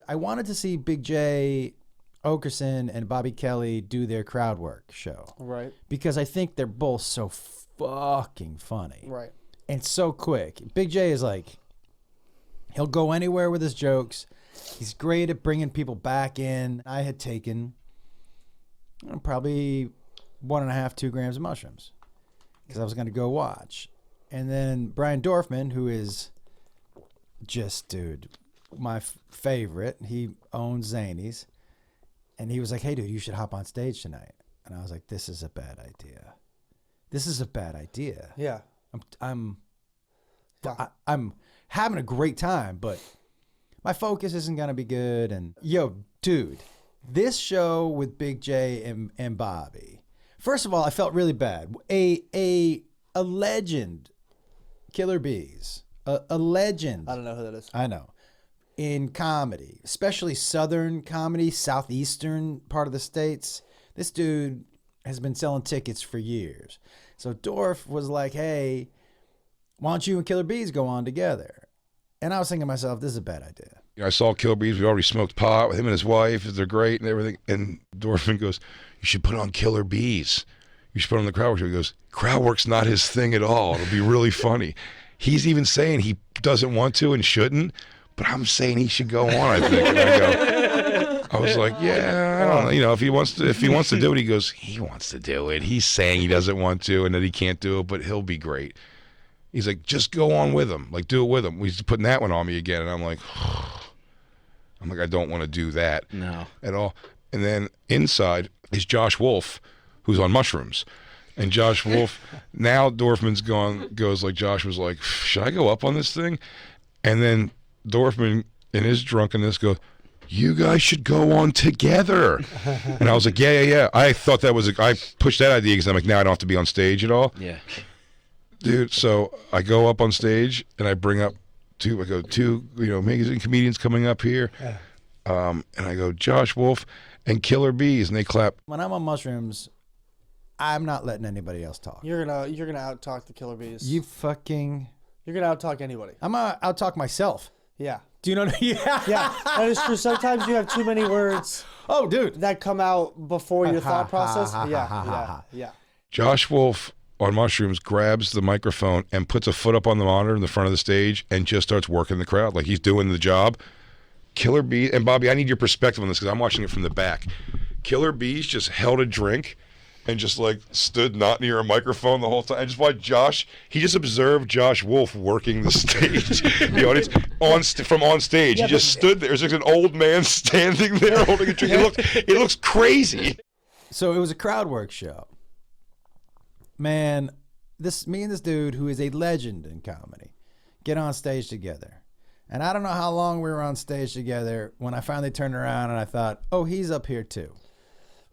I wanted to see Big J, Oakerson, and Bobby Kelly do their crowd work show. Right. Because I think they're both so fucking funny. Right. And so quick. Big J is like, he'll go anywhere with his jokes. He's great at bringing people back in. I had taken probably 1.5, 2 grams of mushrooms because I was going to go watch. And then Brian Dorfman, who is just, dude, my favorite. He owns Zanies. And he was like, hey, dude, you should hop on stage tonight. And I was like, this is a bad idea. This is a bad idea. Yeah. I'm having a great time, but my focus isn't going to be good. And yo, dude, this show with Big J and Bobby, first of all, I felt really bad. A legend, Killer Beaz, a legend. I don't know who that is. I know. In comedy, especially Southern comedy, Southeastern part of the States, this dude has been selling tickets for years. So Dorf was like, hey, why don't you and Killer Beaz go on together? And I was thinking to myself, this is a bad idea. I saw Killer Beaz. We already smoked pot with him and his wife. They're great and everything. And Dorfman goes, you should put on Killer Beaz. You should put on the crowd work. He goes, crowd work's not his thing at all. It'll be really funny. He's even saying he doesn't want to and shouldn't, but I'm saying he should go on, I think. And I was like, yeah, I don't know. You know, if he wants to do it, he goes, he wants to do it. He's saying he doesn't want to and that he can't do it, but he'll be great. He's like, just go on with him. Like, do it with him. He's putting that one on me again. And I'm like, I don't want to do that at all. And then inside is Josh Wolf, who's on mushrooms. And Josh Wolf, now Dorfman's goes like, Josh was like, should I go up on this thing? And then Dorfman, in his drunkenness, goes, you guys should go on together. And I was like, yeah. I thought that was, I pushed that idea because I'm like, now I don't have to be on stage at all. Yeah. Dude, so I go up on stage and I bring up two magazine comedians coming up here. Yeah. And I go, Josh Wolf and Killer Beaz, and they clap. When I'm on mushrooms, I'm not letting anybody else talk. You're gonna out talk the Killer Beaz. You're gonna out talk anybody. I'm gonna out talk myself. Yeah. Do you know? Yeah. Yeah, that is true. Sometimes you have too many words. Oh, dude. That come out before your thought process. Yeah. Josh Wolf on mushrooms grabs the microphone and puts a foot up on the monitor in the front of the stage and just starts working the crowd like he's doing the job. Killer Beaz, and Bobby, I need your perspective on this because I'm watching it from the back. Killer Beaz just held a drink and just like stood not near a microphone the whole time. I just watched Josh. He just observed Josh Wolf working the stage, the audience from on stage. Yeah, he just stood there. There's like an old man standing there holding a drink. It looks crazy. So it was a crowd work show. Man, me and this dude who is a legend in comedy get on stage together. And I don't know how long we were on stage together when I finally turned around and I thought, oh, he's up here too.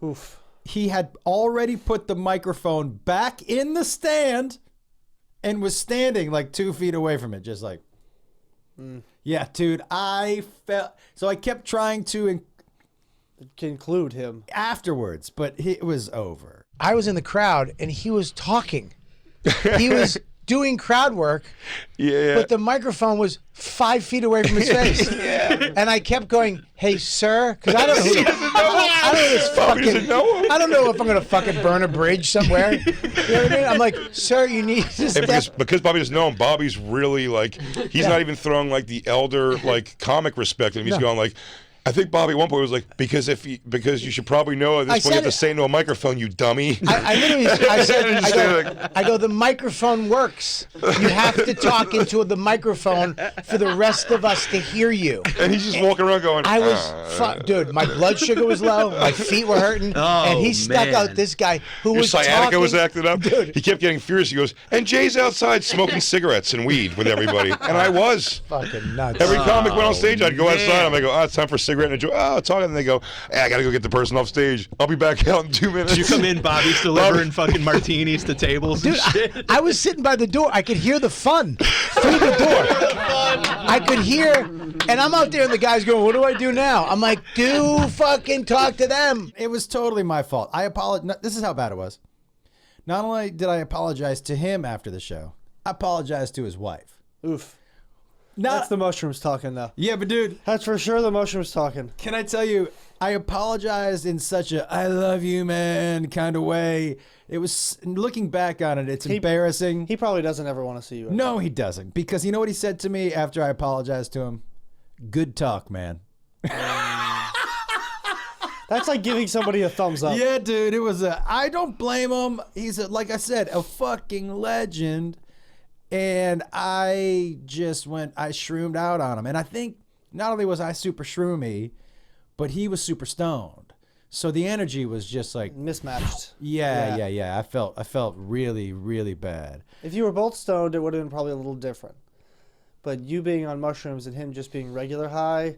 Oof. He had already put the microphone back in the stand and was standing like 2 feet away from it, just like, yeah, dude, I felt, so I kept trying to Conclude him afterwards, but it was over. I was in the crowd and he was talking. He was doing crowd work, but the microphone was 5 feet away from his face. And I kept going, hey, sir, because I don't know I don't know if I'm going to fucking burn a bridge somewhere. You know what I mean? I'm like, sir, you need to step. Because Bobby doesn't know him, Bobby's really like, he's not even throwing like the elder like comic respect in him. He's going like, I think Bobby at one point was like, because you should probably know at this point you have to say into a microphone, you dummy. I go, the microphone works. You have to talk into the microphone for the rest of us to hear you. And he's just walking around going, I was, dude, my blood sugar was low, my feet were hurting, and he stuck out this guy who Your was sciatica talking. was acting up. Dude. He kept getting furious. He goes, and Jay's outside smoking cigarettes and weed with everybody. And I was. Fucking nuts. Every comic went on stage, I'd go outside, I'm like, it's time for a cigarette. And I'd go, talking, and they go, hey, I gotta go get the person off stage. I'll be back out in 2 minutes. You come in, Bobby's delivering fucking martinis to tables and shit. I was sitting by the door. I could hear the fun through the door. I could hear, and I'm out there, and the guy's going, what do I do now? I'm like, fucking talk to them. It was totally my fault. I apologize. This is how bad it was. Not only did I apologize to him after the show, I apologized to his wife. Oof. That's the mushrooms talking, though. Yeah, but dude, That's for sure the mushrooms talking. can I tell you, I apologized in such a "I love you, man" kind of way. It was, looking back on it, it's embarrassing. He probably doesn't ever want to see you. No, he doesn't. Because you know what he said to me after I apologized to him? Good talk, man. That's like giving somebody a thumbs up. Yeah, dude. It was I don't blame him. He's, like I said, a fucking legend. And I just I shroomed out on him. And I think not only was I super shroomy, but he was super stoned. So the energy was just like Mismatched. Yeah. I felt really, really bad. If you were both stoned, it would have been probably a little different. But you being on mushrooms and him just being regular high,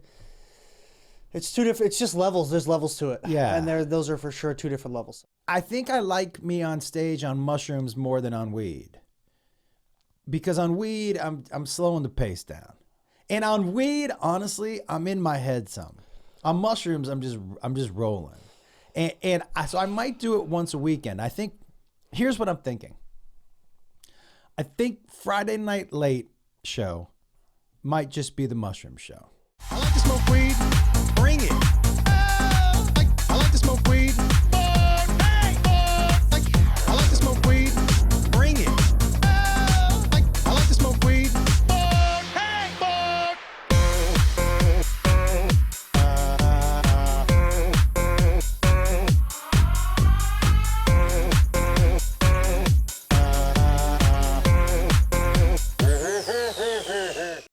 it's two different. It's just levels. There's levels to it. Yeah. And those are for sure two different levels. I think I like me on stage on mushrooms more than on weed. Because on weed, I'm slowing the pace down. And on weed, honestly, I'm in my head some. On mushrooms, I'm just rolling. So I might do it once a weekend. I think, here's what I'm thinking. I think Friday Night Late show might just be the mushroom show. I like to smoke weed. Bring it.